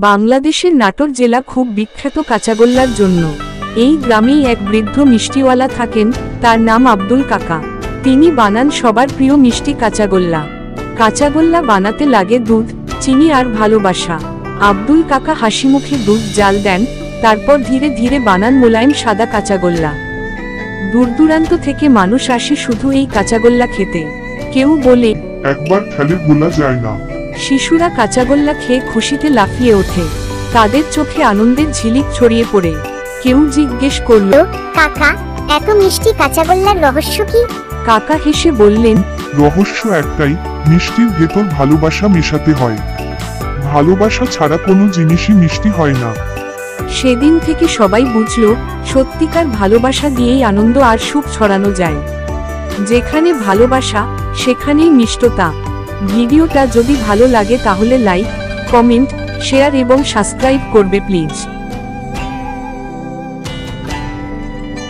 বাংলাদেশের নাটোর জেলা খুব বিখ্যাত কাঁচাগোল্লার জন্য। এই গ্রামেই এক বৃদ্ধ মিষ্টিওয়ালা থাকেন, তার নাম আব্দুল কাকা। তিনি বানান সবার প্রিয় মিষ্টি কাঁচাগোল্লা। কাঁচাগোল্লা বানাতে লাগে দুধ, চিনি আর ভালোবাসা। আব্দুল কাকা হাসিমুখে দুধ জাল দেন, তারপর ধীরে ধীরে বানান মোলায়েম সাদা কাঁচাগোল্লা। দূরদূরান্ত থেকে মানুষ আসে শুধু এই কাঁচাগোল্লা খেতে। কেউ বলে, একবার খেলে ভোলা যায় না। শিশুরা কাঁচাগোল্লা খেয়ে খুশিতে লাফিয়ে ওঠে, তাদের চোখে আনন্দের ঝিলিক ছড়িয়ে পড়ে। কেউ জিজ্ঞেস করল, কাকা, এত মিষ্টি কাঁচাগোল্লার রহস্য কি? কাকা হেসে বললেন, রহস্য একটাই, মিষ্টির ভেতর ভালোবাসা মেশাতে হয়। ভালোবাসা ছাড়া কোনো জিনিসই মিষ্টি হয় না। সেদিন থেকে সবাই বুঝল, সত্যিকার ভালোবাসা দিয়েই আনন্দ আর সুখ ছড়ানো যায়। যেখানে ভালোবাসা, সেখানেই মিষ্টতা। ভিডিওটা যদি ভালো লাগে তাহলে লাইক, কমেন্ট, শেয়ার এবং সাবস্ক্রাইব করবে প্লিজ।